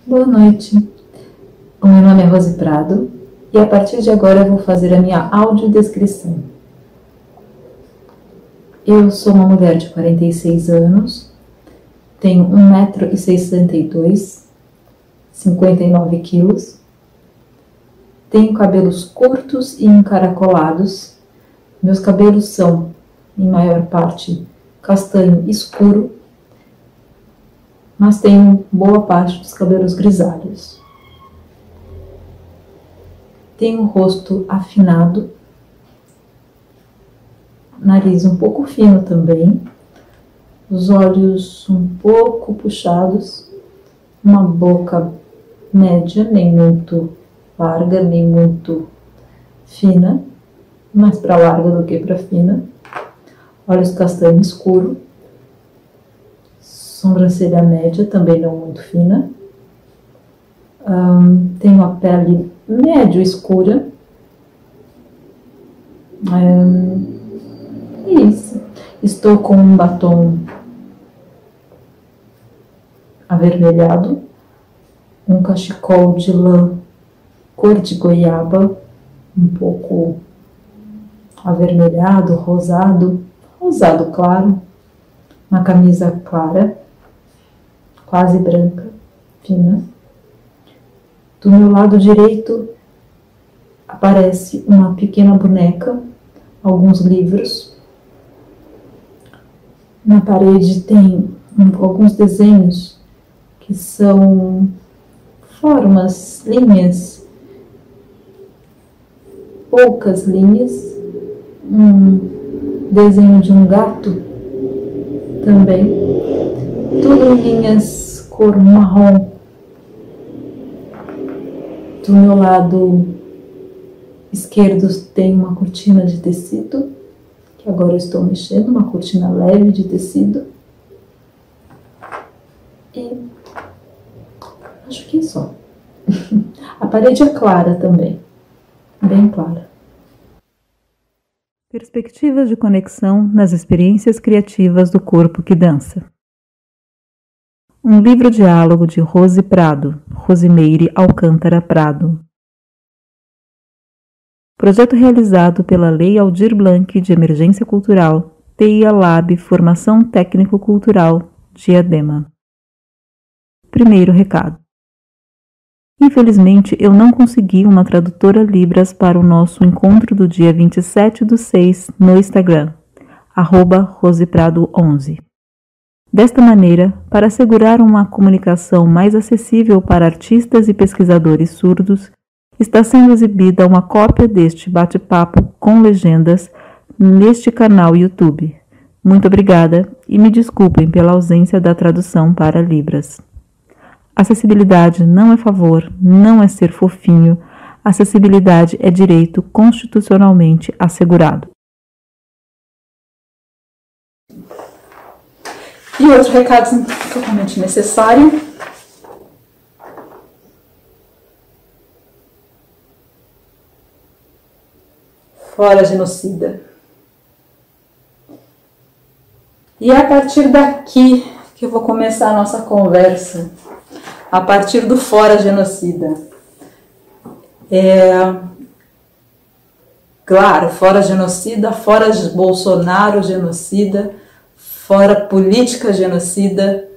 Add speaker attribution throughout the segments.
Speaker 1: Boa noite, o meu nome é Rose Prado e a partir de agora eu vou fazer a minha audiodescrição. Eu sou uma mulher de 46 anos, tenho 1,62 m, 59 quilos, tenho cabelos curtos e encaracolados, meus cabelos são, em maior parte, castanho escuro, mas tenho boa parte dos cabelos grisalhos. Tenho o rosto afinado, nariz um pouco fino também, os olhos um pouco puxados, uma boca média, nem muito larga, nem muito fina, mais para larga do que para fina, olhos castanho escuro, sobrancelha média, também não muito fina, tenho a pele médio escura, isso. Estou com um batom avermelhado, um cachecol de lã cor de goiaba, um pouco avermelhado, rosado claro, uma camisa clara, quase branca, fina. Do meu lado direito aparece uma pequena boneca, alguns livros. Na parede tem alguns desenhos que são formas, linhas, poucas linhas, um desenho de um gato também, tudo em linhas cor marrom. Do meu lado esquerdo tem uma cortina de tecido, que agora eu estou mexendo, uma cortina leve de tecido. E acho que é só. A parede é clara também, bem clara.
Speaker 2: Perspectivas de conexão nas experiências criativas do corpo que dança. Um livro-diálogo de Rose Prado, Rosimeire Alcântara Prado. Projeto realizado pela Lei Aldir Blanc de Emergência Cultural, TIA Lab Formação Técnico-Cultural, Diadema. Primeiro recado. Infelizmente, eu não consegui uma tradutora Libras para o nosso encontro do dia 27/6 no Instagram, @roseprado11. Desta maneira, para assegurar uma comunicação mais acessível para artistas e pesquisadores surdos, está sendo exibida uma cópia deste bate-papo com legendas neste canal YouTube. Muito obrigada e me desculpem pela ausência da tradução para Libras. Acessibilidade não é favor, não é ser fofinho. Acessibilidade é direito constitucionalmente assegurado.
Speaker 3: E outro recado totalmente necessário. Fora genocida. E é a partir daqui que eu vou começar a nossa conversa. A partir do fora genocida. Claro, fora genocida, fora Bolsonaro genocida, fora política genocida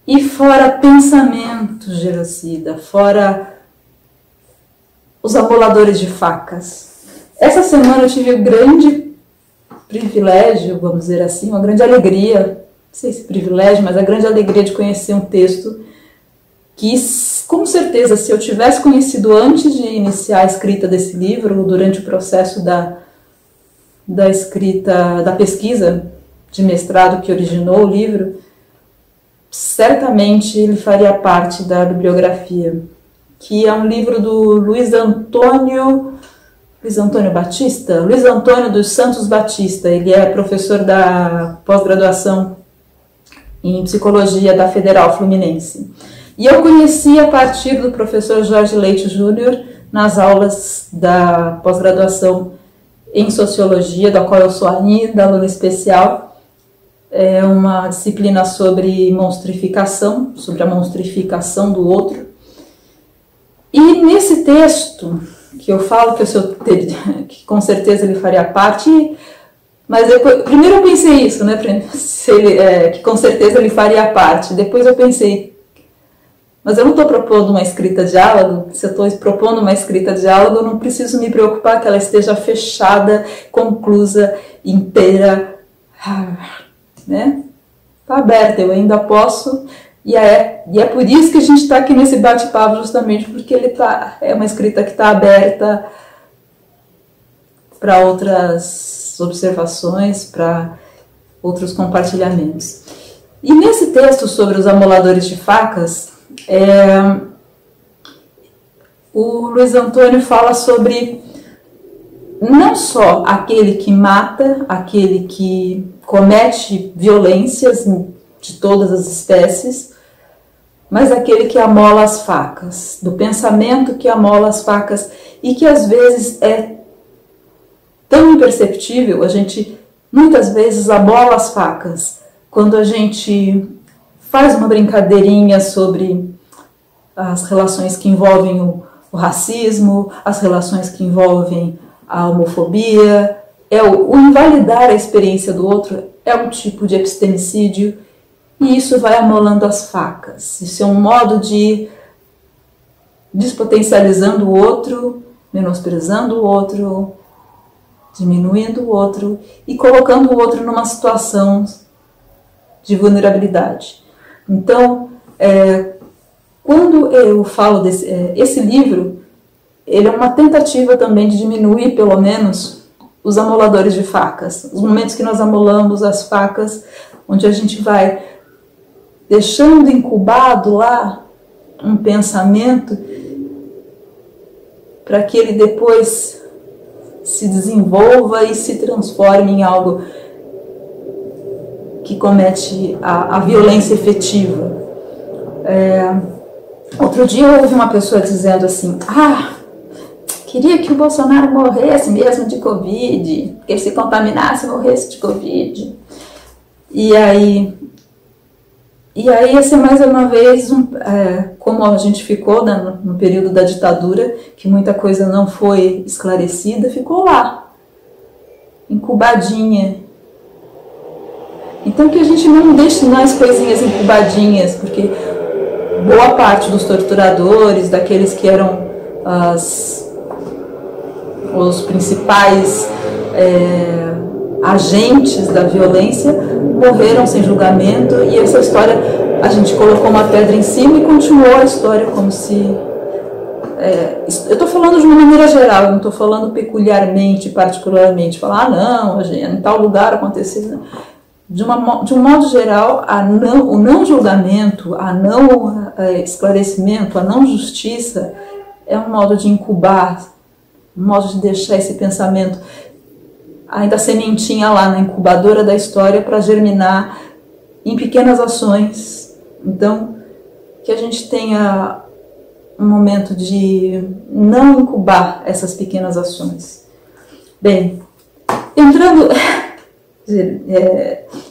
Speaker 3: e fora pensamento genocida, fora os amoladores de facas. Essa semana eu tive o grande privilégio, vamos dizer assim, uma grande alegria, não sei se privilégio, mas a grande alegria de conhecer um texto que, com certeza, se eu tivesse conhecido antes de iniciar a escrita desse livro, durante o processo da escrita, da pesquisa de mestrado que originou o livro, certamente ele faria parte da bibliografia, que é um livro do Luiz Antônio Batista, Luiz Antônio dos Santos Batista. Ele é professor da pós-graduação em Psicologia da Federal Fluminense. E eu conheci a partir do professor Jorge Leite Júnior nas aulas da pós-graduação em Sociologia, da qual eu sou ainda aluna especial, é uma disciplina sobre monstrificação, sobre a monstrificação do outro. E nesse texto, que eu falo que com certeza ele faria parte, mas depois, primeiro eu pensei isso, né, que com certeza ele faria parte, depois eu pensei, mas eu não estou propondo uma escrita diálogo, se eu estou propondo uma escrita diálogo, eu não preciso me preocupar que ela esteja fechada, conclusa, inteira, né? Está aberta, eu ainda posso, e é por isso que a gente está aqui nesse bate-papo, justamente porque é uma escrita que está aberta para outras observações, para outros compartilhamentos. E nesse texto sobre os amoladores de facas, o Luiz Antônio fala sobre não só aquele que mata, aquele que comete violências de todas as espécies, mas aquele que amola as facas, do pensamento que amola as facas e que às vezes é tão imperceptível, a gente muitas vezes amola as facas quando a gente faz uma brincadeirinha sobre as relações que envolvem o racismo, as relações que envolvem a homofobia, o invalidar a experiência do outro é um tipo de epistemicídio e isso vai amolando as facas. Isso é um modo de ir despotencializando o outro, menosprezando o outro, diminuindo o outro e colocando o outro numa situação de vulnerabilidade. Então, quando eu falo esse livro, ele é uma tentativa também de diminuir, pelo menos, os amoladores de facas. Os momentos que nós amolamos as facas, onde a gente vai deixando incubado lá um pensamento para que ele depois se desenvolva e se transforme em algo que comete a violência efetiva. Outro dia eu ouvi uma pessoa dizendo assim, queria que o Bolsonaro morresse mesmo de Covid, que ele se contaminasse e morresse de Covid. E aí esse é mais uma vez, como a gente ficou no período da ditadura, que muita coisa não foi esclarecida, ficou lá, incubadinha. Então que a gente não deixe mais coisinhas incubadinhas, porque boa parte dos torturadores, daqueles que eram os principais agentes da violência, morreram sem julgamento, e essa história a gente colocou uma pedra em cima e continuou a história como se... eu estou falando de uma maneira geral, eu não estou falando peculiarmente, particularmente, falar, não, em tal lugar aconteceu... De um modo geral, o não julgamento, a não esclarecimento, a não justiça é um modo de incubar, um modo de deixar esse pensamento, ainda sementinha lá na incubadora da história para germinar em pequenas ações. Então, que a gente tenha um momento de não incubar essas pequenas ações. Bem, entrando...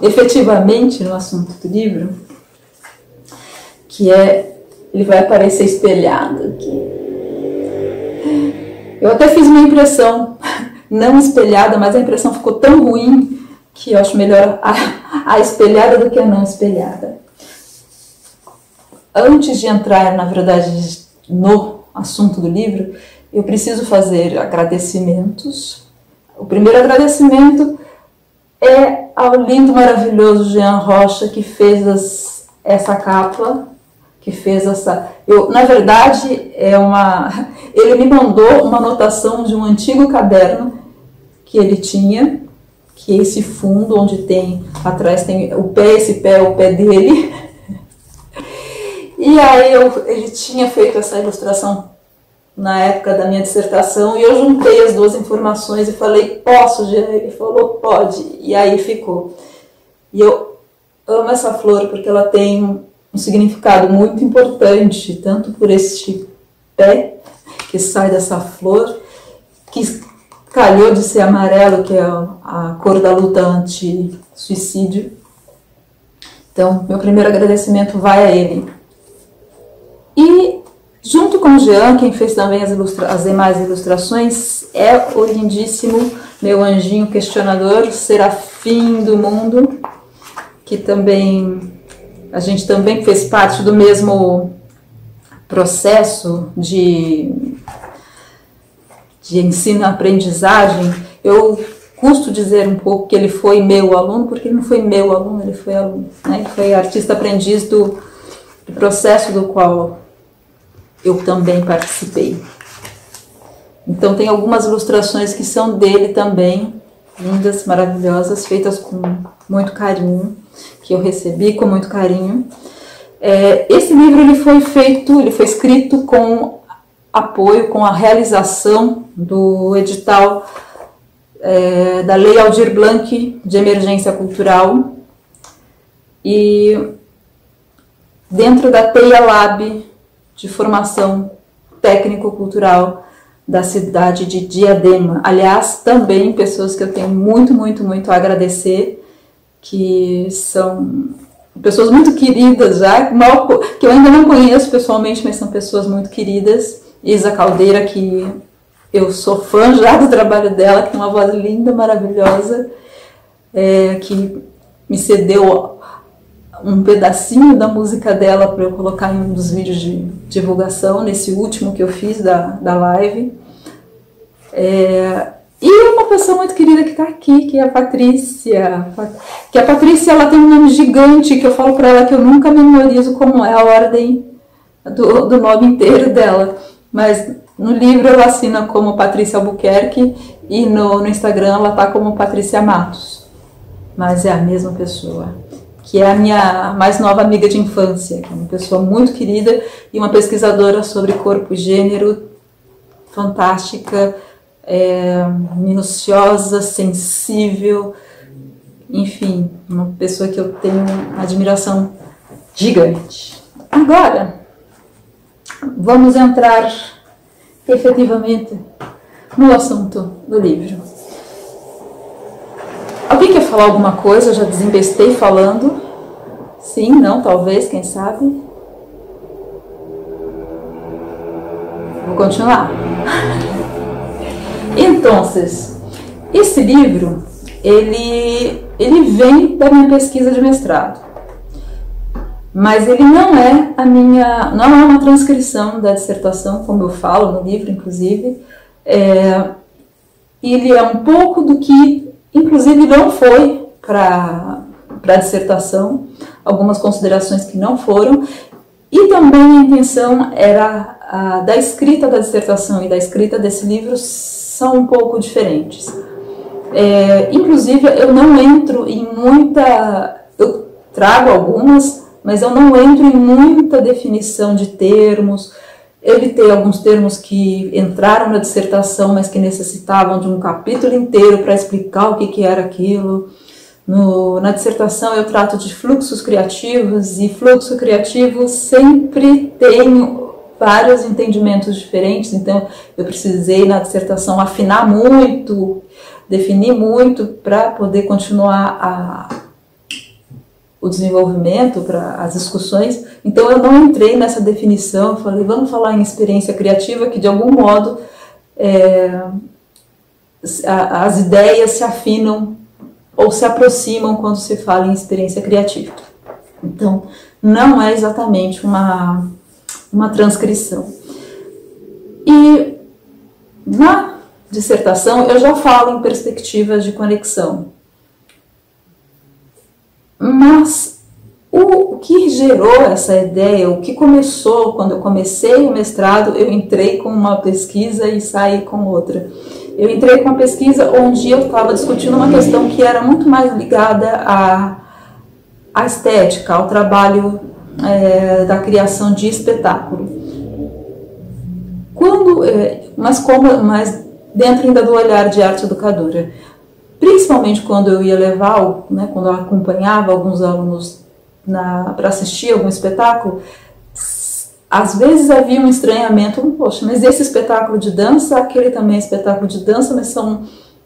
Speaker 3: efetivamente no assunto do livro, que ele vai aparecer espelhado aqui. Eu até fiz uma impressão não espelhada, mas a impressão ficou tão ruim que eu acho melhor a espelhada do que a não espelhada. Antes de entrar, na verdade, no assunto do livro, eu preciso fazer agradecimentos. O primeiro agradecimento é ao lindo, maravilhoso Jean Rocha, que fez essa capa, que fez essa... na verdade, ele me mandou uma anotação de um antigo caderno que ele tinha, que é esse fundo, onde atrás tem o pé, esse pé é o pé dele. E aí ele tinha feito essa ilustração na época da minha dissertação, e eu juntei as duas informações e falei, posso, Jean? Ele falou, pode, e aí ficou. E eu amo essa flor porque ela tem um significado muito importante, tanto por este pé que sai dessa flor, que calhou de ser amarelo, que é a cor da luta anti-suicídio, Então, meu primeiro agradecimento vai a ele. E, junto com o Jean, quem fez também as demais ilustrações, é o lindíssimo meu anjinho questionador, Serafim do Mundo, que também, a gente também fez parte do mesmo processo de ensino-aprendizagem. Eu custo dizer um pouco que ele foi meu aluno, porque ele não foi meu aluno, ele foi aluno, né? Ele foi artista-aprendiz do processo do qual eu também participei. Então tem algumas ilustrações que são dele também, lindas, maravilhosas, feitas com muito carinho, que eu recebi com muito carinho. Esse livro ele foi escrito com apoio, com a realização do edital da Lei Aldir Blanc de Emergência Cultural e dentro da TEIA Lab de formação técnico-cultural da cidade de Diadema. Aliás, também pessoas que eu tenho muito, muito, muito a agradecer, que são pessoas muito queridas já, que eu ainda não conheço pessoalmente, mas são pessoas muito queridas. Isa Caldeira, que eu sou fã já do trabalho dela, que tem uma voz linda, maravilhosa, que me cedeu um pedacinho da música dela para eu colocar em um dos vídeos de divulgação, nesse último que eu fiz da live. E uma pessoa muito querida que está aqui, que é a Patrícia. Que a Patrícia, ela tem um nome gigante, que eu falo para ela que eu nunca memorizo como é a ordem do nome inteiro dela. Mas no livro ela assina como Patrícia Albuquerque e no Instagram ela está como Patrícia Matos. Mas é a mesma pessoa, que é a minha mais nova amiga de infância, que é uma pessoa muito querida e uma pesquisadora sobre corpo e gênero, fantástica, minuciosa, sensível, enfim, uma pessoa que eu tenho uma admiração gigante. Agora, vamos entrar efetivamente no assunto do livro. Alguém quer falar alguma coisa? Eu já desembestei falando. Sim, não, talvez, quem sabe. Vou continuar. Então, esse livro, ele vem da minha pesquisa de mestrado. Mas ele não é uma transcrição da dissertação, como eu falo no livro, inclusive. Ele é um pouco do que, inclusive, não foi para a dissertação, algumas considerações que não foram, e também a intenção era da escrita da dissertação e da escrita desse livro são um pouco diferentes. Inclusive, eu não entro em eu trago algumas, mas eu não entro em muita definição de termos. Evitei alguns termos que entraram na dissertação, mas que necessitavam de um capítulo inteiro para explicar o que era aquilo. Na dissertação eu trato de fluxos criativos, e fluxo criativo sempre tem vários entendimentos diferentes, então eu precisei na dissertação afinar muito, definir muito para poder continuar o desenvolvimento, para as discussões. Então eu não entrei nessa definição, eu falei, vamos falar em experiência criativa, que de algum modo as ideias se afinam ou se aproximam quando se fala em experiência criativa. Então não é exatamente uma transcrição. E na dissertação eu já falo em perspectivas de conexão. Mas o que gerou essa ideia, o que começou, quando eu comecei o mestrado, eu entrei com uma pesquisa e saí com outra. Eu entrei com uma pesquisa onde eu estava discutindo uma questão que era muito mais ligada à estética, ao trabalho da criação de espetáculo. Mas dentro ainda do olhar de arte educadora. Principalmente quando eu ia levar, quando eu acompanhava alguns alunos para assistir algum espetáculo, às vezes havia um estranhamento, poxa, mas esse espetáculo de dança, aquele também é espetáculo de dança, mas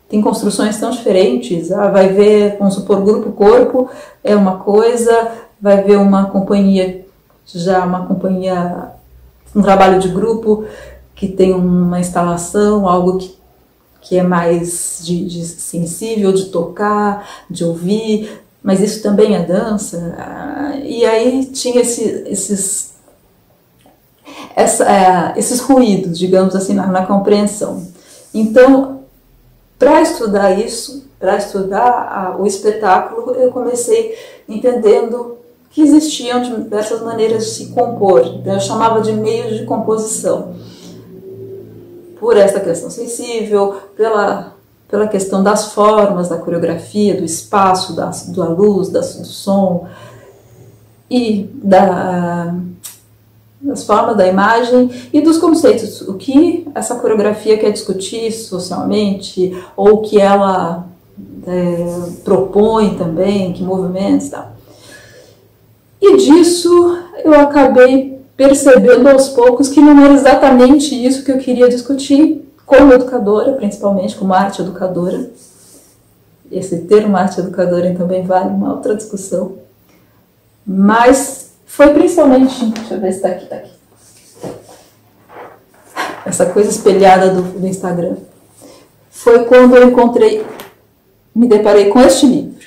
Speaker 3: tem construções tão diferentes. Vai ver, vamos supor, grupo-corpo é uma coisa, vai ver uma companhia, um trabalho de grupo que tem uma instalação, algo que é mais de sensível, de tocar, de ouvir, mas isso também é dança. E aí tinha esses ruídos, digamos assim, na compreensão. Então, para estudar isso, para estudar o espetáculo, eu comecei entendendo que existiam diversas maneiras de se compor. Então, eu chamava de meios de composição. Por essa questão sensível, pela questão das formas, da coreografia, do espaço, da luz, do som e das formas da imagem e dos conceitos. O que essa coreografia quer discutir socialmente, ou o que ela propõe também, que movimentos e tal. E disso eu acabei percebendo aos poucos que não era exatamente isso que eu queria discutir como educadora, principalmente como arte educadora. Esse termo arte educadora também vale uma outra discussão. Mas foi principalmente, deixa eu ver se está aqui, essa coisa espelhada do Instagram. Foi quando eu me deparei com este livro.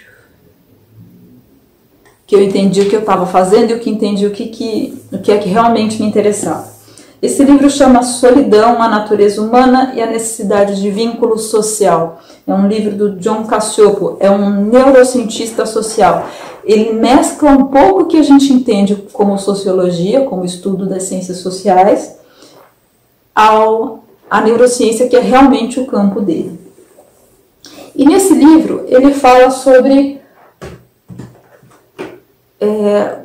Speaker 3: Que eu entendi o que eu estava fazendo e entendi o que é que realmente me interessava. Esse livro chama Solidão, a Natureza Humana e a Necessidade de Vínculo Social. É um livro do John Cacioppo, é um neurocientista social. Ele mescla um pouco o que a gente entende como sociologia, como estudo das ciências sociais, à neurociência, que é realmente o campo dele. E nesse livro ele fala sobre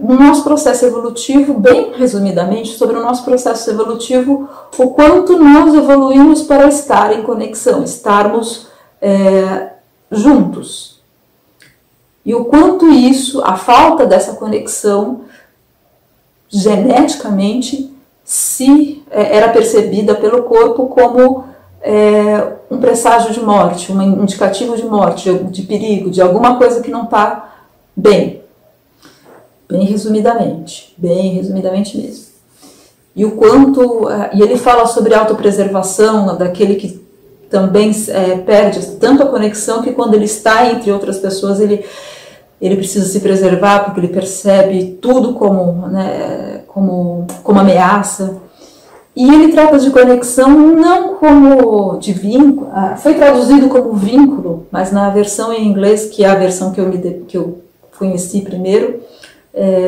Speaker 3: o nosso processo evolutivo, bem resumidamente, sobre o nosso processo evolutivo, o quanto nós evoluímos para estar em conexão, estarmos juntos. E o quanto isso, a falta dessa conexão, geneticamente, era percebida pelo corpo como um presságio de morte, um indicativo de morte, de perigo, de alguma coisa que não está bem. Bem resumidamente mesmo. E o quanto, e ele fala sobre autopreservação, daquele que também perde tanto a conexão que quando ele está entre outras pessoas, ele precisa se preservar porque ele percebe tudo como ameaça. E ele trata de conexão não como de vínculo, foi traduzido como vínculo, mas na versão em inglês, que é a versão que eu conheci primeiro,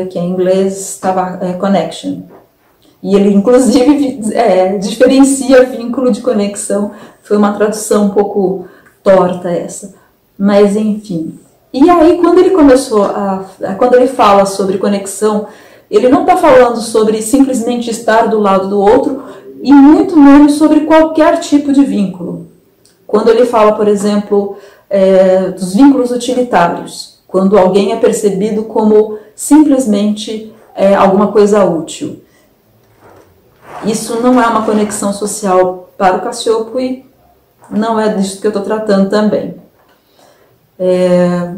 Speaker 3: que em inglês estava connection. E ele, inclusive, diferencia vínculo de conexão. Foi uma tradução um pouco torta essa. Mas, enfim. E aí, quando ele fala sobre conexão, ele não está falando sobre simplesmente estar do lado do outro, e muito menos sobre qualquer tipo de vínculo. Quando ele fala, por exemplo, dos vínculos utilitários, quando alguém é percebido como simplesmente alguma coisa útil. Isso não é uma conexão social para o Cacioppo e não é disso que eu estou tratando também.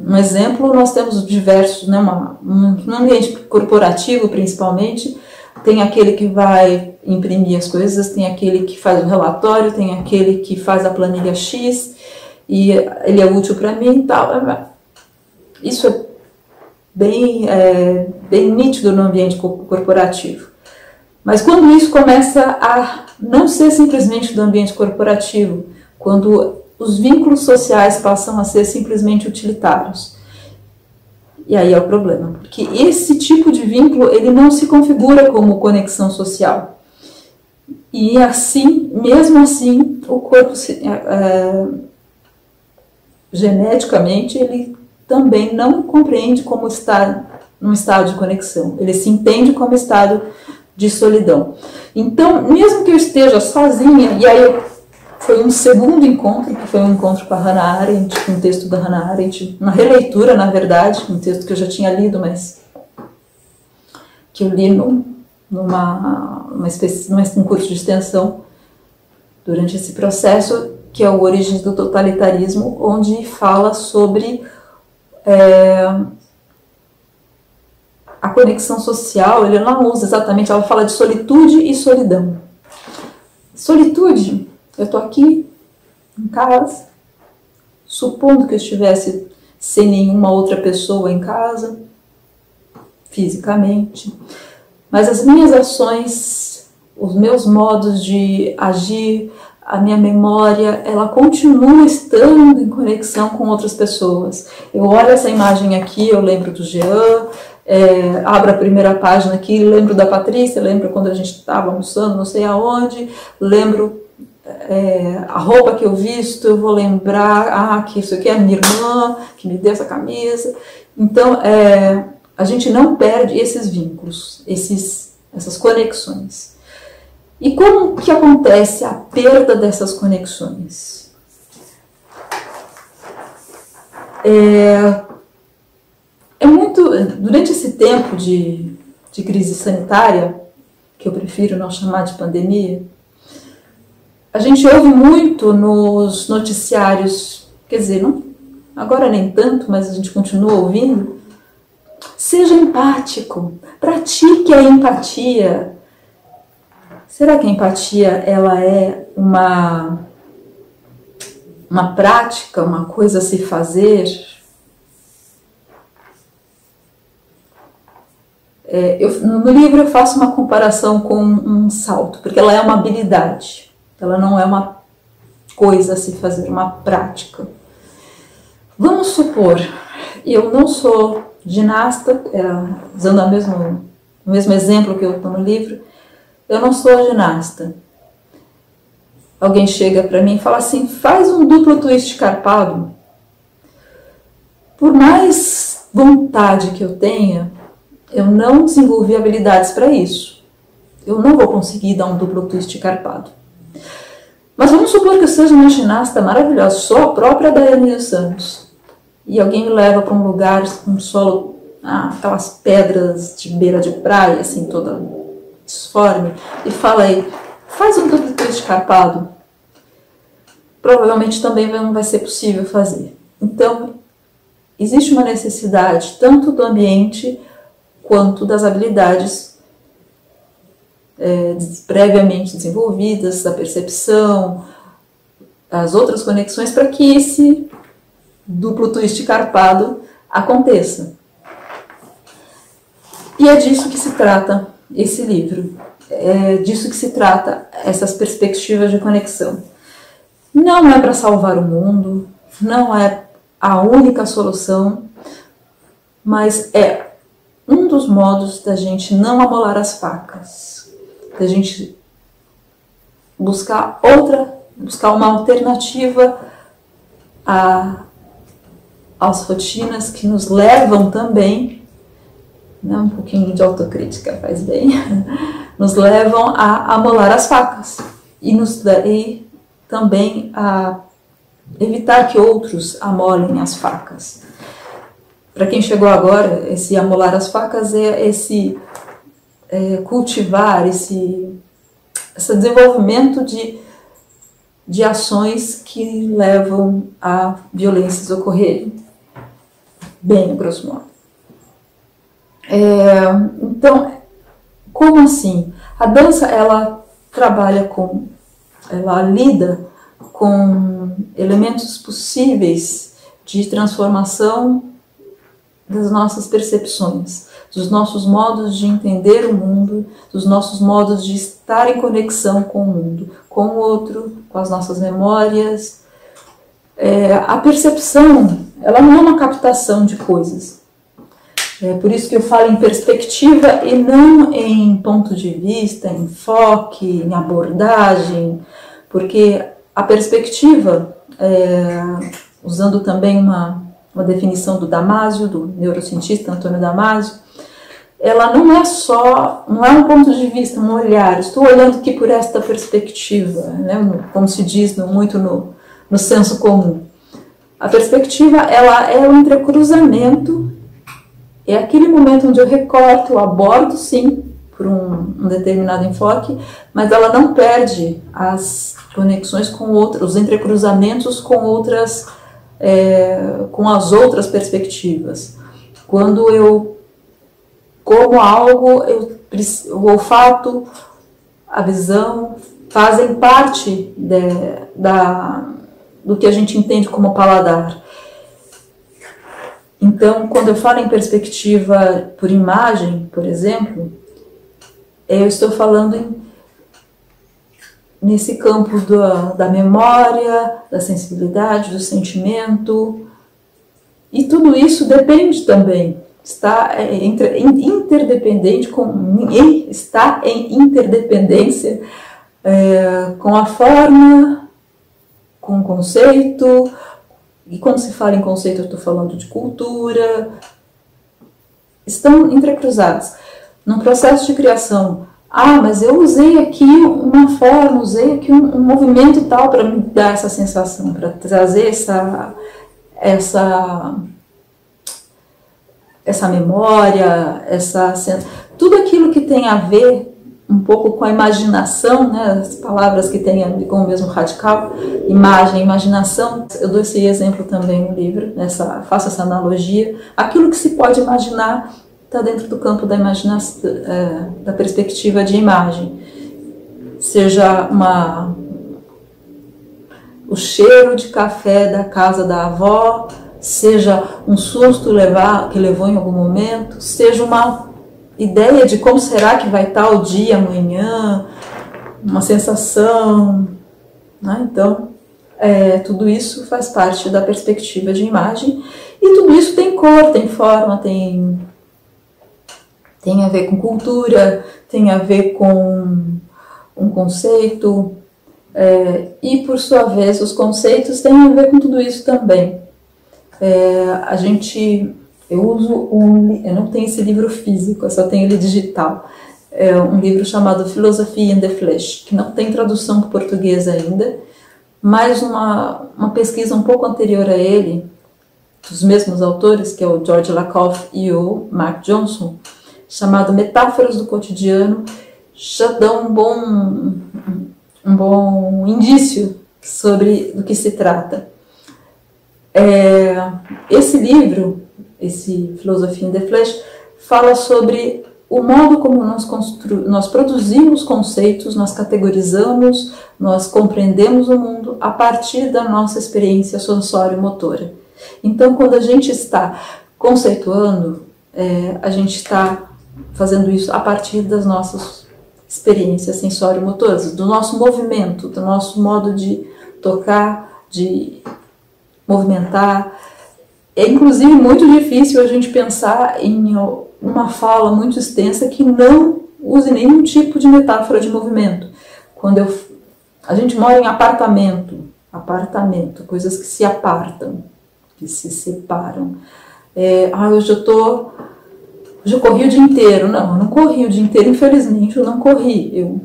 Speaker 3: Um exemplo, nós temos diversos, no ambiente corporativo principalmente, tem aquele que vai imprimir as coisas, tem aquele que faz o relatório, tem aquele que faz a planilha X e ele é útil para mim e tal. Isso é bem nítido no ambiente corporativo. Mas quando isso começa a não ser simplesmente do ambiente corporativo, quando os vínculos sociais passam a ser simplesmente utilitários, e aí é o problema, porque esse tipo de vínculo ele não se configura como conexão social. E assim, mesmo assim, o corpo geneticamente ele também não compreende como estar num estado de conexão. Ele se entende como estado de solidão. Então, mesmo que eu esteja sozinha, e aí foi um segundo encontro, que foi um encontro com a Hannah Arendt, um texto da Hannah Arendt, uma releitura, na verdade, um texto que eu já tinha lido, mas que eu li num curso de extensão durante esse processo, que é o Origens do Totalitarismo, onde fala sobre a conexão social, ele não usa exatamente, ela fala de solitude e solidão. Solitude, eu estou aqui em casa, supondo que eu estivesse sem nenhuma outra pessoa em casa, fisicamente, mas as minhas ações, os meus modos de agir, a minha memória, ela continua estando em conexão com outras pessoas. Eu olho essa imagem aqui, eu lembro do Jean, abro a primeira página aqui, lembro da Patrícia, lembro quando a gente estava almoçando, não sei aonde, lembro a roupa que eu visto, eu vou lembrar que isso aqui é a minha irmã, que me deu essa camisa. Então, a gente não perde esses vínculos, essas conexões. E como que acontece a perda dessas conexões? Durante esse tempo de crise sanitária, que eu prefiro não chamar de pandemia, a gente ouve muito nos noticiários, quer dizer, não, agora nem tanto, mas a gente continua ouvindo, seja empático, pratique a empatia. Será que a empatia ela é uma prática, uma coisa a se fazer? No livro eu faço uma comparação com um salto, porque ela é uma habilidade, ela não é uma coisa a se fazer, uma prática. Vamos supor, eu não sou ginasta, usando o mesmo exemplo que eu estou no livro, eu não sou ginasta. Alguém chega para mim e fala assim, faz um duplo twist carpado. Por mais vontade que eu tenha, eu não desenvolvi habilidades para isso. Eu não vou conseguir dar um duplo twist carpado. Mas vamos supor que eu seja uma ginasta maravilhosa, sou a própria Daiane dos Santos. E alguém me leva para um lugar, um solo, aquelas pedras de beira de praia, assim, toda disforme, e fala aí, faz um duplo twist carpado. Provavelmente também não vai ser possível fazer. Então, existe uma necessidade tanto do ambiente quanto das habilidades previamente desenvolvidas, da percepção, as outras conexões, para que esse duplo twist carpado aconteça. E é disso que se trata esse livro, é disso que se trata essas perspectivas de conexão. Não é para salvar o mundo, não é a única solução, mas é um dos modos da gente não amolar as facas, da gente buscar uma alternativa às rotinas que nos levam também, né, um pouquinho de autocrítica faz bem, nos levam a amolar as facas e também a evitar que outros amolem as facas. Para quem chegou agora, esse amolar as facas é esse cultivar, esse desenvolvimento de ações que levam a violências ocorrerem. Bem, grosso modo. Então, como assim? A dança, ela lida com elementos possíveis de transformação das nossas percepções, dos nossos modos de entender o mundo, dos nossos modos de estar em conexão com o mundo, com o outro, com as nossas memórias. A percepção, ela não é uma captação de coisas. É por isso que eu falo em perspectiva e não em ponto de vista, em enfoque, em abordagem, porque a perspectiva, usando também uma definição do Damasio, do neurocientista Antônio Damasio, ela não é um ponto de vista, um olhar, estou olhando aqui por esta perspectiva, né? Como se diz muito no senso comum. A perspectiva, ela é o entrecruzamento. É aquele momento onde eu recorto, eu abordo sim, por um determinado enfoque, mas ela não perde as conexões com outras, os entrecruzamentos com as outras perspectivas. Quando eu
Speaker 1: como algo, o olfato, a visão fazem parte do que a gente entende como paladar. Então, quando eu falo em perspectiva por imagem, por exemplo, eu estou falando nesse campo da memória, da sensibilidade, do sentimento, e tudo isso depende também, está em interdependência com a forma, com o conceito. E quando se fala em conceito, eu estou falando de cultura, estão entrecruzados. Num processo de criação, mas eu usei aqui uma forma, usei aqui um movimento e tal para me dar essa sensação, para trazer essa memória, tudo aquilo que tem a ver um pouco com a imaginação, né? As palavras que têm a ver com o mesmo radical, imagem, imaginação. Eu dou esse exemplo também no livro, faço essa analogia. Aquilo que se pode imaginar está dentro do campo da imaginação, da perspectiva de imagem. Seja o cheiro de café da casa da avó, seja um susto que levou em algum momento, seja uma ideia de como será que vai estar o dia amanhã, uma sensação, né? Então, tudo isso faz parte da perspectiva de imagem, e tudo isso tem cor, tem forma, tem a ver com cultura, tem a ver com um conceito, e por sua vez os conceitos têm a ver com tudo isso também. Eu não tenho esse livro físico, eu só tenho ele digital. É um livro chamado Philosophy in the Flesh, que não tem tradução para o português ainda, mas uma pesquisa um pouco anterior a ele, dos mesmos autores, que é o George Lakoff e o Mark Johnson, chamado Metáforas do Cotidiano, já dão um bom indício do que se trata. Esse livro, esse Philosophy in the Flesh, fala sobre o modo como nós produzimos conceitos, nós categorizamos, nós compreendemos o mundo a partir da nossa experiência sensório-motora. Então, quando a gente está conceituando, a gente está fazendo isso a partir das nossas experiências sensório-motoras, do nosso movimento, do nosso modo de tocar, de movimentar. É inclusive muito difícil a gente pensar em uma fala muito extensa que não use nenhum tipo de metáfora de movimento. Quando a gente mora em apartamento, coisas que se apartam, que se separam. Hoje eu corri o dia inteiro. Não, eu não corri o dia inteiro, infelizmente eu não corri. Eu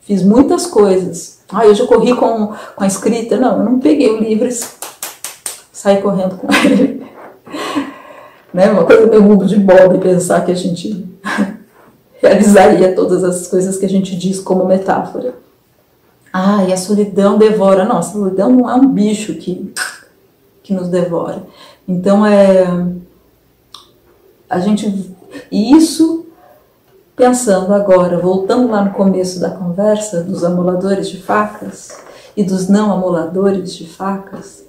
Speaker 1: fiz muitas coisas. Hoje eu corri com a escrita. Não, eu não peguei o livro e saí correndo com ele. Né? Uma coisa meio mundo de Bob pensar que a gente realizaria todas as coisas que a gente diz como metáfora. E a solidão devora. Não, a solidão não é um bicho que nos devora. Então, e isso, pensando agora, voltando lá no começo da conversa, dos amoladores de facas e dos não amoladores de facas,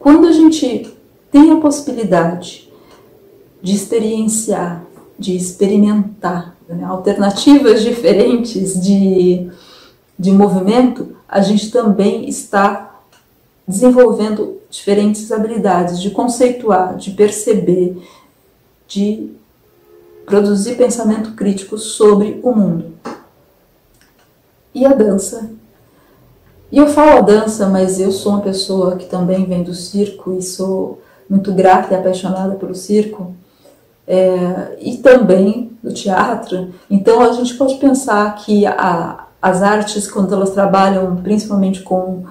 Speaker 1: quando a gente tem a possibilidade de experienciar, de experimentar, né, alternativas diferentes de movimento, a gente também está desenvolvendo diferentes habilidades de conceituar, de perceber, de produzir pensamento crítico sobre o mundo. E a dança? E eu falo a dança, mas eu sou uma pessoa que também vem do circo e sou muito grata e apaixonada pelo circo, e também do teatro. Então a gente pode pensar que as artes, quando elas trabalham principalmente com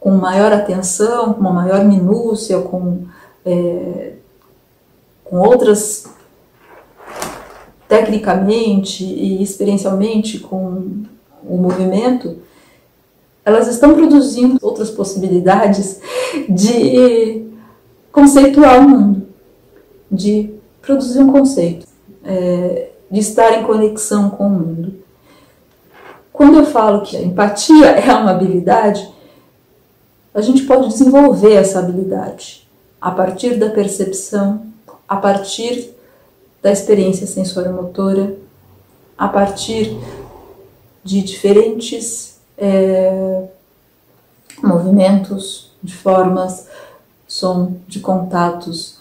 Speaker 1: maior atenção, com uma maior minúcia, com outras, tecnicamente e experiencialmente, com o movimento, elas estão produzindo outras possibilidades de conceituar o mundo, de produzir um conceito de estar em conexão com o mundo. Quando eu falo que a empatia é uma habilidade, a gente pode desenvolver essa habilidade a partir da percepção, a partir da experiência sensório-motora, a partir de diferentes movimentos, de formas, som, de contatos.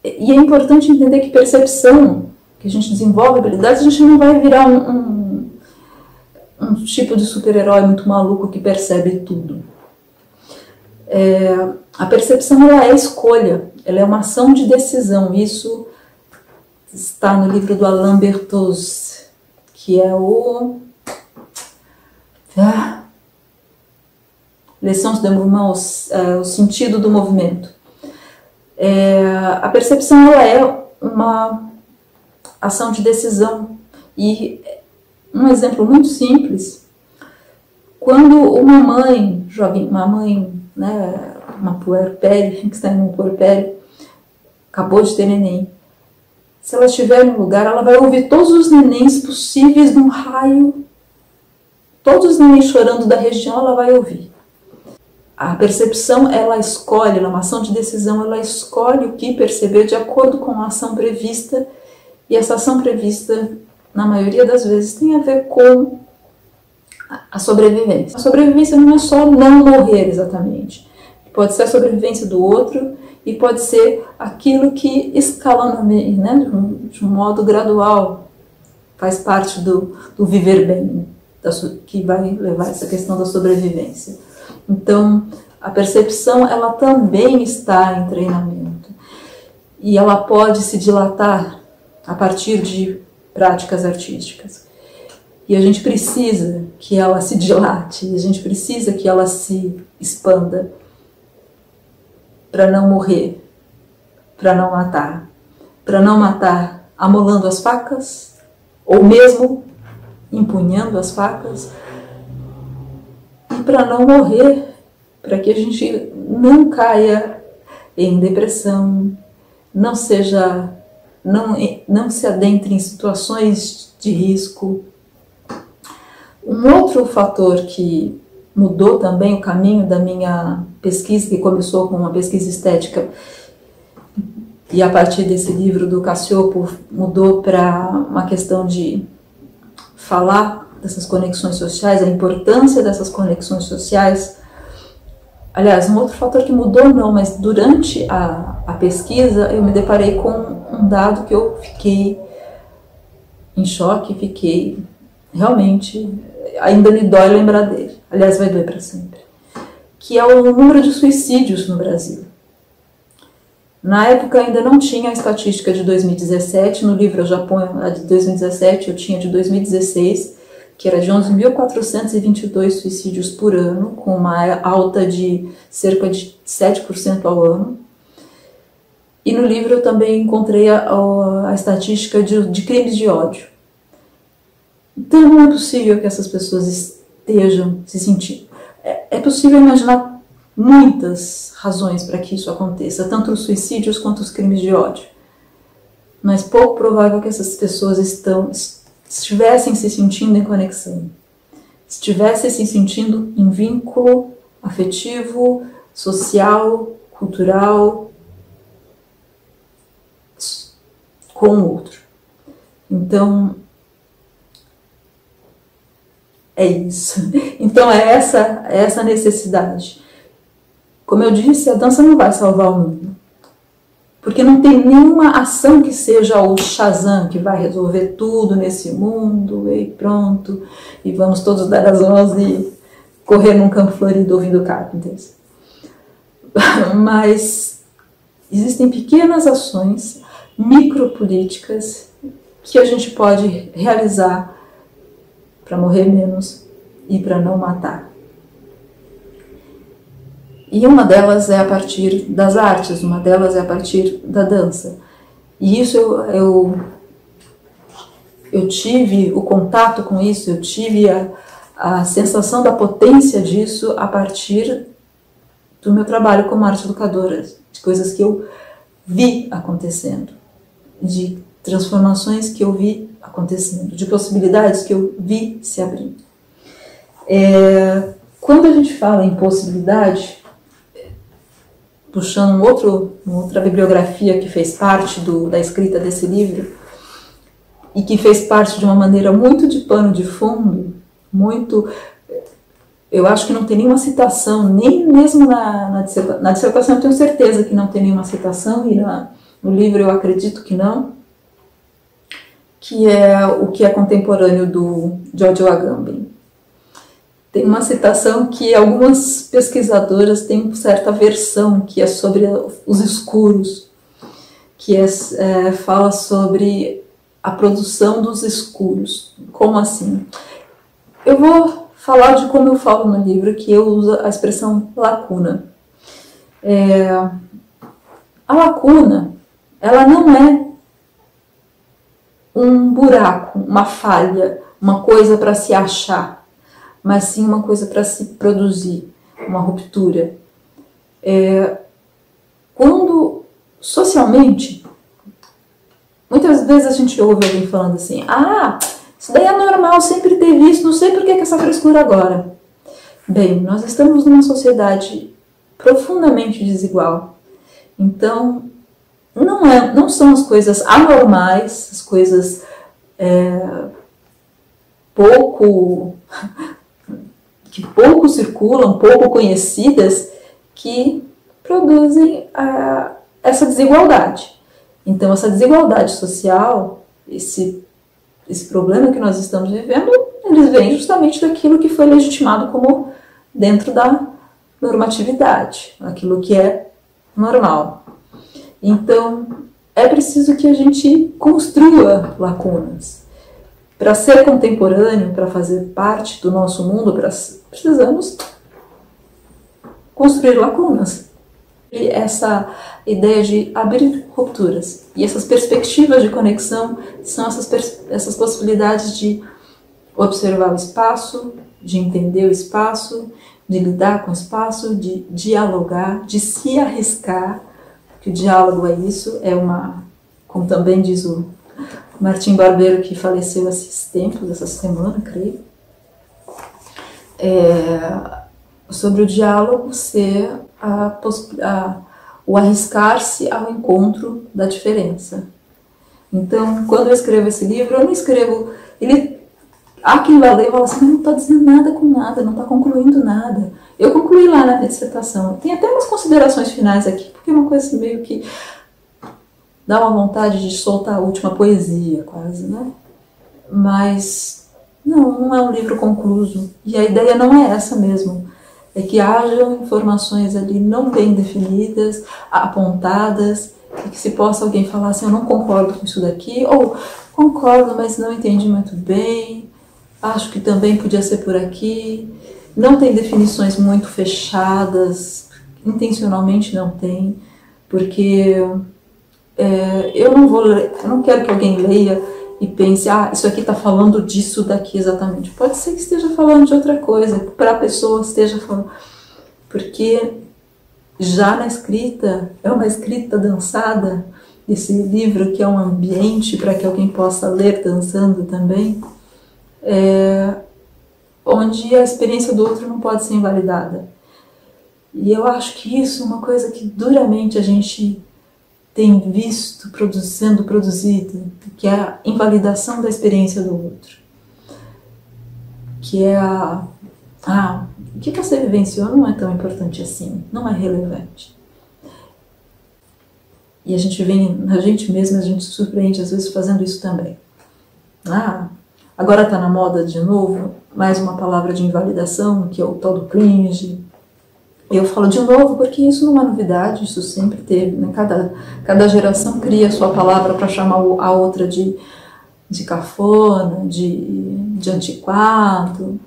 Speaker 1: E é importante entender que percepção, que a gente desenvolve habilidades, a gente não vai virar um tipo de super-herói muito maluco que percebe tudo. A percepção, ela é escolha, ela é uma ação de decisão. Isso está no livro do Alain Berthoz, que é o Leçons de Mouvement, o sentido do movimento. A percepção, ela é uma ação de decisão. E um exemplo muito simples, quando uma mãe, né, uma puerpérie, que está em um puerpério, acabou de ter neném, se ela estiver em um lugar, ela vai ouvir todos os nenéns possíveis num raio, todos os nenéns chorando da região, ela vai ouvir. A percepção, ela escolhe, na ação de decisão, ela escolhe o que perceber de acordo com a ação prevista, e essa ação prevista, na maioria das vezes, tem a ver com a sobrevivência. A sobrevivência não é só não morrer exatamente. Pode ser a sobrevivência do outro e pode ser aquilo que escalonamente, né, de um modo gradual, faz parte do viver bem, que vai levar essa questão da sobrevivência. Então, a percepção, ela também está em treinamento. E ela pode se dilatar a partir de práticas artísticas. E a gente precisa que ela se dilate, a gente precisa que ela se expanda para não morrer, para não matar amolando as facas, ou mesmo empunhando as facas, e para não morrer, para que a gente não caia em depressão, não se adentre em situações de risco. Um outro fator que mudou também o caminho da minha pesquisa, que começou com uma pesquisa estética, e a partir desse livro do Cacioppo mudou para uma questão de falar dessas conexões sociais, a importância dessas conexões sociais. Aliás, um outro fator que mudou não, mas durante a pesquisa eu me deparei com um dado que eu fiquei em choque, fiquei realmente, ainda me dói lembrar dele, aliás vai doer para sempre, que é o número de suicídios no Brasil. Na época ainda não tinha a estatística de 2017, no livro eu já ponho a de 2017, eu tinha de 2016, que era de 11.422 suicídios por ano, com uma alta de cerca de 7% ao ano. E no livro eu também encontrei a estatística de crimes de ódio. Então não é possível que essas pessoas estejam se sentindo. É possível imaginar muitas razões para que isso aconteça, tanto os suicídios quanto os crimes de ódio. Mas pouco provável que essas pessoas estivessem se sentindo em conexão, estivessem se sentindo em vínculo afetivo, social, cultural com o outro. Então, é isso. Então é essa necessidade. Como eu disse, a dança não vai salvar o mundo. Porque não tem nenhuma ação que seja o Shazam, que vai resolver tudo nesse mundo, e pronto, e vamos todos dar as mãos e correr num campo florido ouvindo Carpenters. Mas existem pequenas ações, micropolíticas, que a gente pode realizar para morrer menos e para não matar. E uma delas é a partir das artes, uma delas é a partir da dança. E isso eu tive o contato com isso, eu tive a sensação da potência disso a partir do meu trabalho como arte educadora, de coisas que eu vi acontecendo, de transformações que eu vi acontecendo, de possibilidades que eu vi se abrindo. Quando a gente fala em possibilidade, puxando uma outra bibliografia que fez parte da escrita desse livro, e que fez parte de uma maneira muito de pano de fundo, eu acho que não tem nenhuma citação, nem mesmo na dissertação eu tenho certeza que não tem nenhuma citação, e no livro eu acredito que não, que é o que é contemporâneo do Giorgio Agamben. Tem uma citação que algumas pesquisadoras têm certa versão, que é sobre os escuros, que fala sobre a produção dos escuros. Como assim? Eu vou falar de como eu falo no livro, que eu uso a expressão lacuna. A lacuna, ela não é um buraco, uma falha, uma coisa para se achar, mas sim uma coisa para se produzir, uma ruptura. Quando, socialmente, muitas vezes a gente ouve alguém falando assim, isso daí é normal, sempre teve isso, não sei por que essa frescura agora. Bem, nós estamos numa sociedade profundamente desigual. Então, não são as coisas anormais, as coisas que pouco circulam, pouco conhecidas, que produzem essa desigualdade. Então, essa desigualdade social, esse problema que nós estamos vivendo, eles vêm justamente daquilo que foi legitimado como dentro da normatividade, aquilo que é normal. Então, é preciso que a gente construa lacunas. Para ser contemporâneo, para fazer parte do nosso mundo, precisamos construir lacunas. E essa ideia de abrir rupturas. E essas perspectivas de conexão são essas possibilidades de observar o espaço, de entender o espaço, de lidar com o espaço, de dialogar, de se arriscar, que o diálogo é isso, como também diz o Martim Barbeiro, que faleceu há esses tempos, essa semana, creio, sobre o diálogo ser o arriscar-se ao encontro da diferença. Então, quando eu escrevo esse livro, eu não escrevo... Há quem vai ler e fala assim, não está dizendo nada com nada, não está concluindo nada. Eu concluí lá na minha dissertação. Tem até umas considerações finais aqui, porque é uma coisa assim, meio que dá uma vontade de soltar a última poesia, quase, né? Mas não é um livro concluso. E a ideia não é essa mesmo. É que hajam informações ali não bem definidas, apontadas, e que se possa alguém falar assim, eu não concordo com isso daqui, ou concordo, mas não entendi muito bem, acho que também podia ser por aqui. Não tem definições muito fechadas, intencionalmente não tem, porque eu não quero que alguém leia e pense, isso aqui está falando disso daqui exatamente. Pode ser que esteja falando de outra coisa, para a pessoa esteja falando, porque já na escrita, é uma escrita dançada, esse livro que é um ambiente para que alguém possa ler dançando também, onde a experiência do outro não pode ser invalidada. E eu acho que isso é uma coisa que duramente a gente tem visto sendo produzida, que é a invalidação da experiência do outro. Que é o que você vivenciou não é tão importante assim, não é relevante. E a gente se surpreende às vezes fazendo isso também. Agora está na moda de novo, mais uma palavra de invalidação, que é o tal do cringe. Eu falo de novo porque isso não é novidade, isso sempre teve, né? Cada geração cria a sua palavra para chamar a outra de cafona, de antiquado,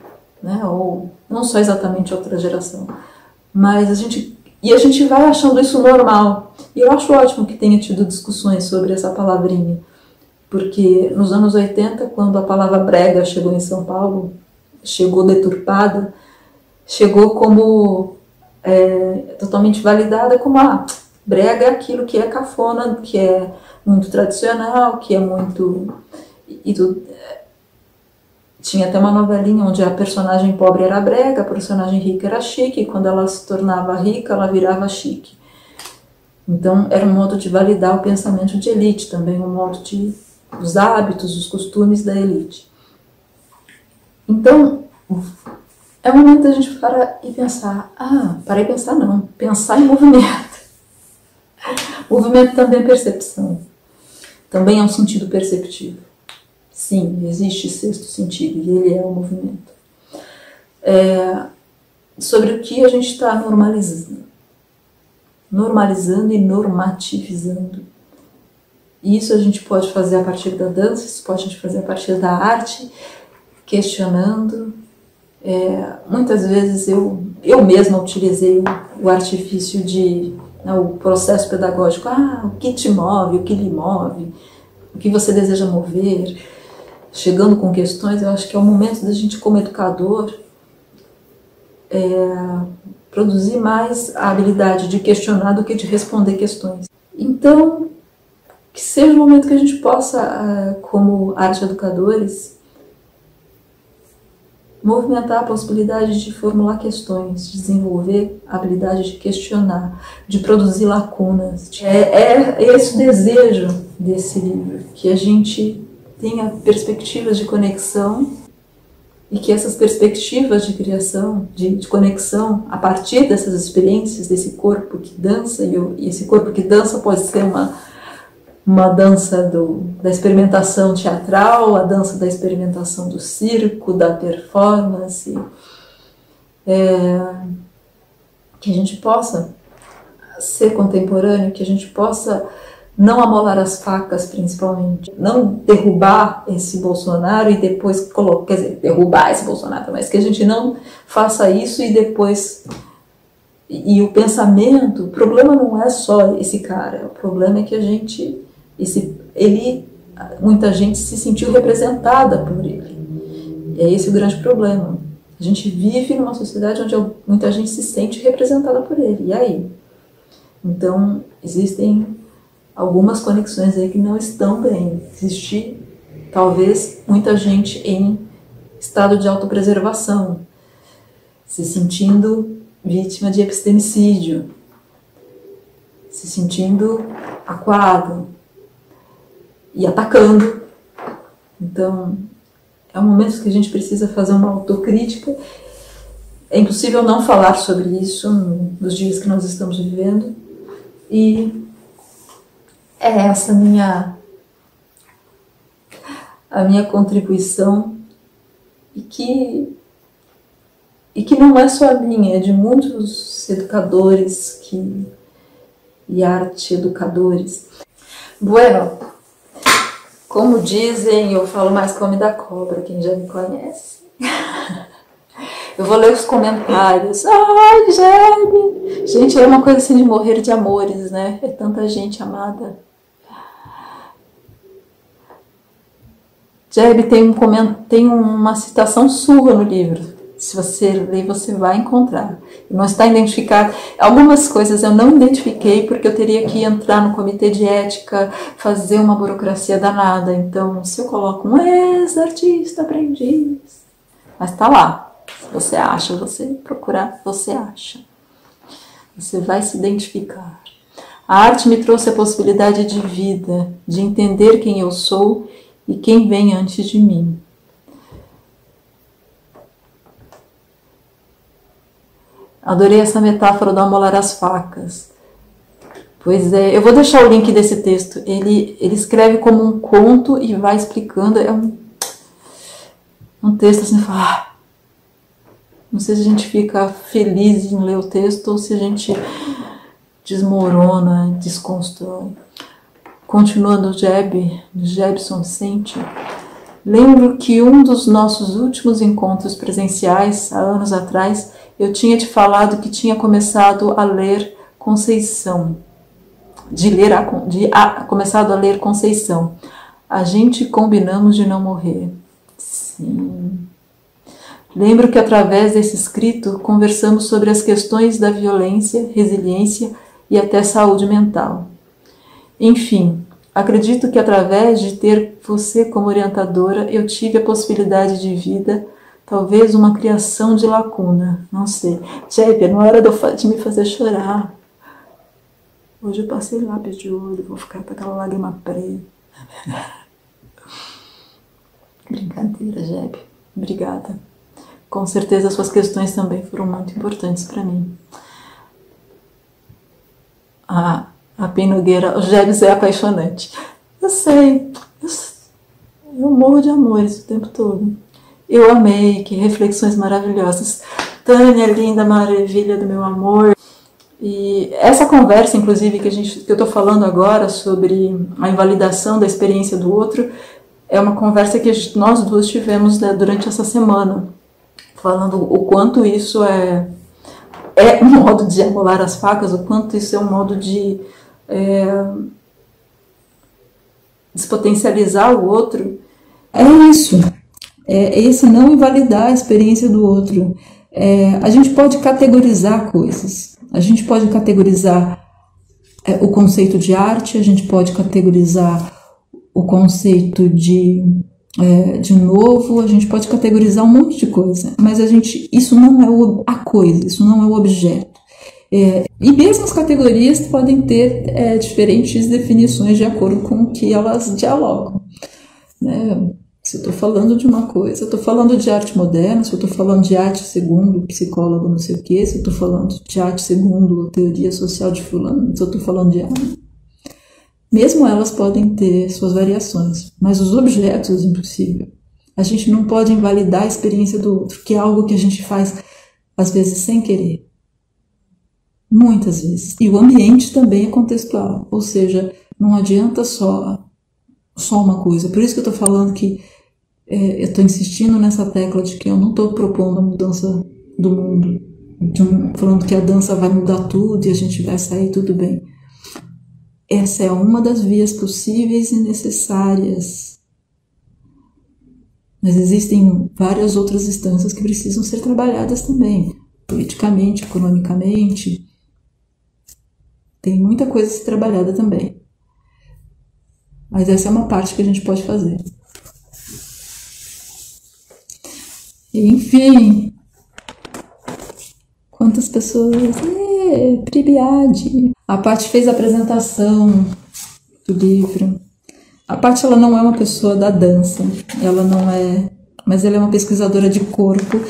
Speaker 1: né? Ou não só exatamente outra geração, mas a gente vai achando isso normal. E eu acho ótimo que tenha tido discussões sobre essa palavrinha, porque nos anos 80, quando a palavra brega chegou em São Paulo, chegou deturpada, chegou como totalmente validada como brega é aquilo que é cafona, que é muito tradicional, que é muito... Tinha até uma novelinha onde a personagem pobre era brega, a personagem rica era chique, e quando ela se tornava rica, ela virava chique. Então, era um modo de validar o pensamento de elite, também um modo de... os hábitos, os costumes da elite. Então, é o momento da gente parar e pensar. Parar e pensar não, pensar em movimento. Movimento também é percepção, também é um sentido perceptivo. Sim, existe sexto sentido, e ele é o movimento. Sobre o que a gente está normalizando e normativizando. Isso a gente pode fazer a partir da dança, isso pode a gente fazer a partir da arte, questionando. Muitas vezes eu mesma utilizei o artifício o processo pedagógico. O que te move, o que lhe move, o que você deseja mover, chegando com questões. Eu acho que é o momento da gente, como educador, produzir mais a habilidade de questionar do que de responder questões. Então, que seja o momento que a gente possa, como arte-educadores, movimentar a possibilidade de formular questões, desenvolver a habilidade de questionar, de produzir lacunas. É esse o desejo desse livro, que a gente tenha perspectivas de conexão e que essas perspectivas de criação, de conexão, a partir dessas experiências, desse corpo que dança, e esse corpo que dança pode ser uma dança da experimentação teatral, a dança da experimentação do circo, da performance, que a gente possa ser contemporâneo, que a gente possa não amolar as facas, principalmente, não derrubar esse Bolsonaro e depois derrubar esse Bolsonaro, mas que a gente não faça isso e depois... E o pensamento, o problema não é só esse cara, o problema é que muita gente se sentiu representada por ele. É esse o grande problema. A gente vive numa sociedade onde muita gente se sente representada por ele. E aí? Então, existem algumas conexões aí que não estão bem. Existe, talvez, muita gente em estado de autopreservação, se sentindo vítima de epistemicídio, se sentindo acuado e atacando. Então, é um momento que a gente precisa fazer uma autocrítica. É impossível não falar sobre isso nos dias que nós estamos vivendo. E é essa a minha contribuição, e que não é só a minha, é de muitos educadores e arte-educadores. Bueno, como dizem, eu falo mais que homem da cobra, quem já me conhece. Eu vou ler os comentários. Ai, Jebe! Gente, é uma coisa assim de morrer de amores, né? É tanta gente amada. Jebe tem uma citação sua no livro. Se você ler, você vai encontrar. Não está identificado. Algumas coisas eu não identifiquei porque eu teria que entrar no comitê de ética, fazer uma burocracia danada. Então, se eu coloco um ex-artista aprendiz, mas está lá. Se você acha, você procurar, você acha. Você vai se identificar. A arte me trouxe a possibilidade de vida, de entender quem eu sou e quem vem antes de mim. Adorei essa metáfora do amolar as facas. Pois é, eu vou deixar o link desse texto. Ele escreve como um conto e vai explicando. É um texto assim, não sei se a gente fica feliz em ler o texto ou se a gente desmorona, desconstrói. Continuando o Jebson Sente, lembro que um dos nossos últimos encontros presenciais, há anos atrás, eu tinha te falado que tinha começado a ler Conceição. Começado a ler Conceição. A gente combinamos de não morrer. Sim.
Speaker 3: Lembro que através desse escrito conversamos sobre as questões da violência, resiliência e até saúde mental. Enfim, acredito que através de ter você como orientadora, eu tive a possibilidade de vida, talvez uma criação de lacuna, não sei. Jébia, não é hora de me fazer chorar. Hoje eu passei lápis de olho, vou ficar com aquela lágrima preta. Brincadeira, Jébia. Obrigada. Com certeza as suas questões também foram muito importantes para mim. A Pen Nogueira, o Jébia é apaixonante. Eu sei, eu morro de amores o tempo todo. Eu amei, que reflexões maravilhosas. Tânia, linda maravilha do meu amor. E essa conversa, inclusive, que eu estou falando agora sobre a invalidação da experiência do outro, é uma conversa que nós duas tivemos, né, durante essa semana, falando o quanto isso é um modo de amolar as facas, o quanto isso é um modo de despotencializar o outro. É isso. É esse não invalidar a experiência do outro. A gente pode categorizar coisas. A gente pode categorizar o conceito de arte, a gente pode categorizar o conceito de novo, a gente pode categorizar um monte de coisa, mas isso não é a coisa, isso não é o objeto. E mesmo as categorias podem ter diferentes definições de acordo com o que elas dialogam, né? Se eu estou falando de uma coisa, eu estou falando de arte moderna, se eu estou falando de arte segundo o psicólogo não sei o quê, se eu estou falando de arte segundo a teoria social de fulano, se eu estou falando de arte. Mesmo elas podem ter suas variações, mas os objetos, impossível. A gente não pode invalidar a experiência do outro, que é algo que a gente faz, às vezes, sem querer. Muitas vezes. E o ambiente também é contextual, ou seja, não adianta só uma coisa. Por isso que eu estou falando que eu estou insistindo nessa tecla de que eu não estou propondo a mudança do mundo, falando que a dança vai mudar tudo e a gente vai sair tudo bem. Essa é uma das vias possíveis e necessárias. Mas existem várias outras instâncias que precisam ser trabalhadas também, politicamente, economicamente. Tem muita coisa a ser trabalhada também. Mas essa é uma parte que a gente pode fazer. Enfim, quantas pessoas... Pribiade. A Paty fez a apresentação do livro. A Paty, ela não é uma pessoa da dança, ela não é... Mas ela é uma pesquisadora de corpo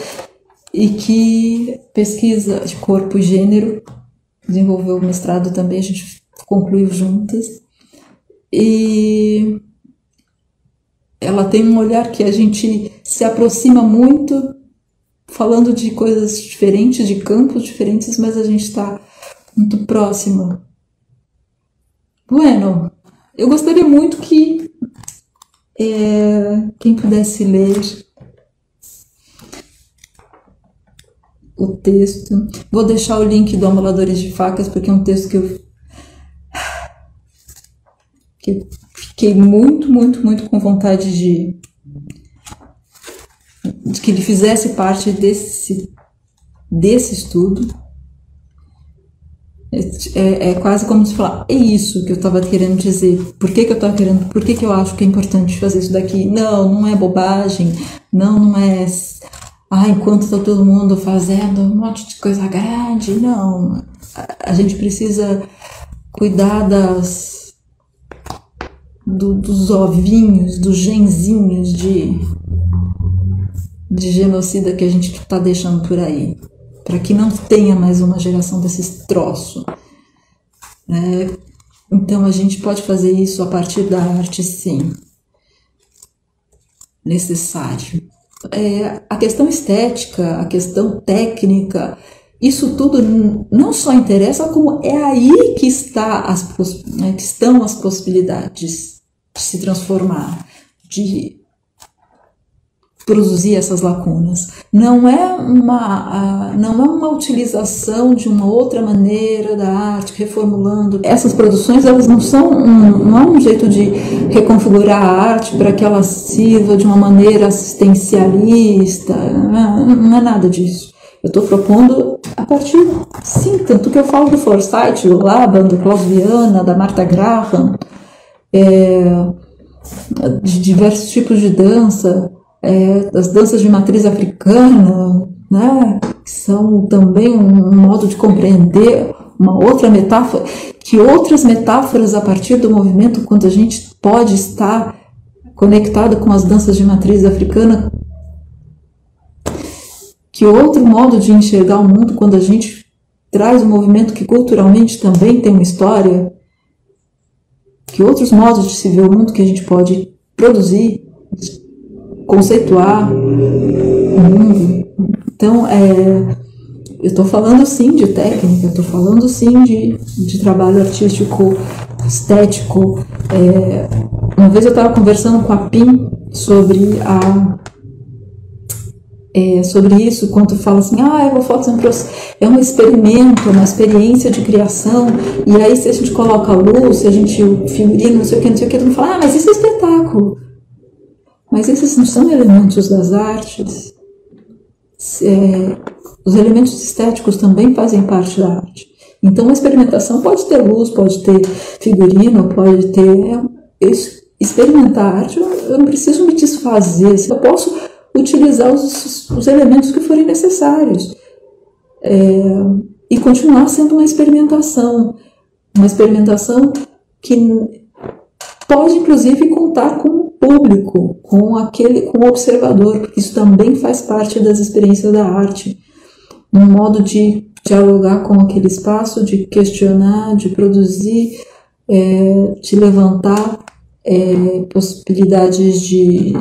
Speaker 3: e que pesquisa de corpo e gênero. Desenvolveu o mestrado também, a gente concluiu juntas. E ela tem um olhar que a gente se aproxima muito, falando de coisas diferentes, de campos diferentes, mas a gente está muito próxima. Bueno, eu gostaria muito que quem pudesse ler o texto. Vou deixar o link do Amoladores de Facas, porque é um texto que eu fiquei muito com vontade de que ele fizesse parte desse estudo. É quase como se falar, é isso que eu estava querendo dizer. Por que eu acho que é importante fazer isso daqui? Não é bobagem, não é enquanto está todo mundo fazendo um monte de coisa grande, não. A gente precisa cuidar dos ovinhos, dos genzinhos de genocida que a gente está deixando por aí, para que não tenha mais uma geração desses troços. Então a gente pode fazer isso a partir da arte, sim. Necessário. A questão estética, a questão técnica, isso tudo não só interessa, como é aí que estão as possibilidades de se transformar, de
Speaker 1: produzir essas lacunas. Não é uma utilização de uma outra maneira da arte, reformulando. Essas produções, elas não é um jeito de reconfigurar a arte para que ela sirva de uma maneira assistencialista, não é nada disso. Eu estou propondo a partir, sim, tanto que eu falo do Forsyth, do Laban, do Klaus Viana, da Martha Graham, de diversos tipos de dança, das danças de matriz africana, né, que são também um modo de compreender uma outra metáfora, que outras metáforas a partir do movimento, quando a gente pode estar conectado com as danças de matriz africana, que outro modo de enxergar o mundo quando a gente traz um movimento que culturalmente também tem uma história, que outros modos de se ver o mundo que a gente pode produzir, conceituar o mundo. Então, eu estou falando sim de técnica, estou falando sim de trabalho artístico, estético. Uma vez eu estava conversando com a Pim sobre isso, quando fala assim, eu vou fazer é um experimento, uma experiência de criação, e aí se a gente coloca a luz, se a gente o figurino, não sei o que, todo mundo fala, mas isso é espetáculo. Mas esses não são elementos das artes. Os elementos estéticos também fazem parte da arte. Então, a experimentação pode ter luz, pode ter figurino, pode ter... Experimentar a arte, eu não preciso me desfazer. Eu posso utilizar os elementos que forem necessários. E continuar sendo uma experimentação. Uma experimentação que pode, inclusive, contar com o público, com o observador, porque isso também faz parte das experiências da arte. Um modo de dialogar com aquele espaço, de questionar, de produzir, de levantar possibilidades de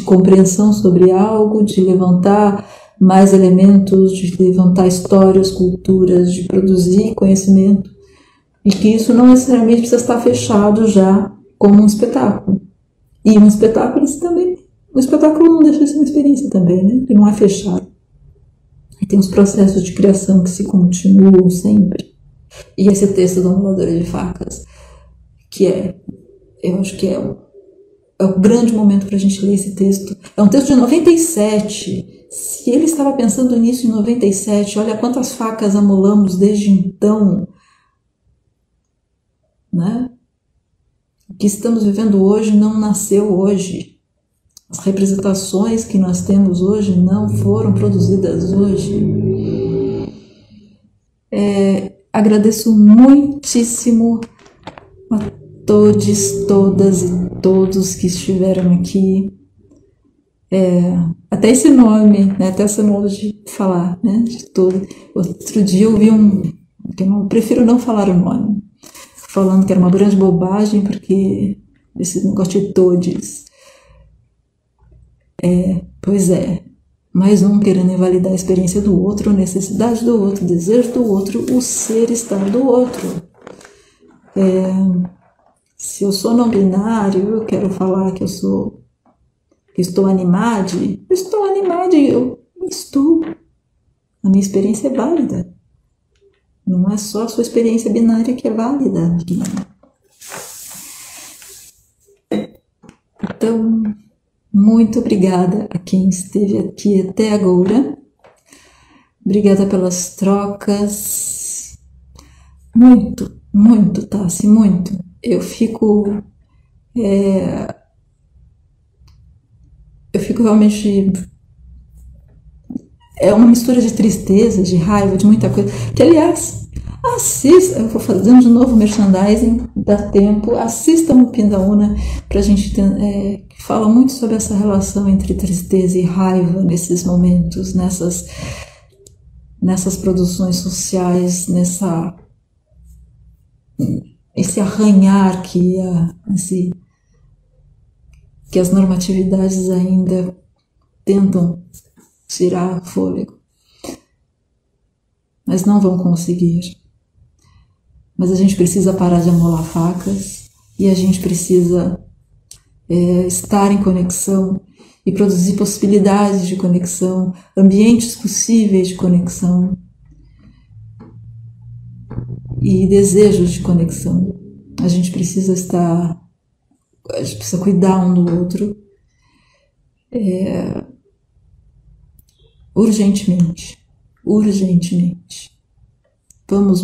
Speaker 1: compreensão sobre algo, de levantar mais elementos, de levantar histórias, culturas, de produzir conhecimento. E que isso não necessariamente precisa estar fechado já como um espetáculo. E um espetáculo não deixa de ser uma experiência também, né? Ele não é fechado. E tem os processos de criação que se continuam sempre. E esse texto da Amoladora de Facas, eu acho que é o grande momento para a gente ler esse texto. É um texto de 97. Se ele estava pensando nisso em 97, olha quantas facas amolamos desde então, né? O que estamos vivendo hoje não nasceu hoje. As representações que nós temos hoje não foram produzidas hoje. Agradeço muitíssimo a todos, todas e todos que estiveram aqui. Até esse nome, né? Até esse modo de falar, né? De todo. Outro dia eu vi que eu prefiro não falar o nome, falando que era uma grande bobagem, porque esse negócio de todes. Pois é, mais um querendo invalidar a experiência do outro, a necessidade do outro, o desejo do outro, o ser estar do outro. Se eu sou não binário, eu quero falar que estou animada, eu estou. A minha experiência é válida. Não é só a sua experiência binária que é válida. Então, muito obrigada a quem esteve aqui até agora. Obrigada pelas trocas. Muito, muito, Tassi, muito. Eu fico realmente... É uma mistura de tristeza, de raiva, de muita coisa. Que, aliás, assista, eu vou fazendo de novo merchandising, dá tempo, assistam o Pindaúna, pra gente que fala muito sobre essa relação entre tristeza e raiva nesses momentos, nessas produções sociais, esse arranhar que as normatividades ainda tentam tirar fôlego, mas não vão conseguir. Mas a gente precisa parar de amolar facas e a gente precisa estar em conexão e produzir possibilidades de conexão, ambientes possíveis de conexão e desejos de conexão. A gente precisa cuidar um do outro urgentemente. Vamos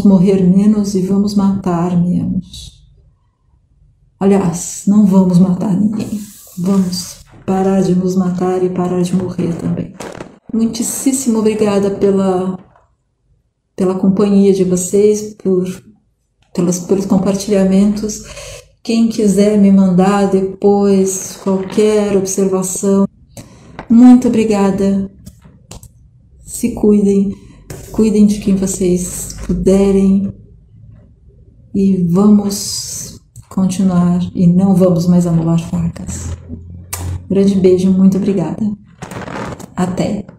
Speaker 1: morrer menos e vamos matar menos. Aliás, não vamos matar ninguém. Vamos parar de nos matar e parar de morrer também. Muitíssimo obrigada pela companhia de vocês, pelos compartilhamentos. Quem quiser me mandar depois qualquer observação, muito obrigada. Se cuidem de quem vocês puderem e vamos continuar e não vamos mais amolar facas. Grande beijo, muito obrigada. Até!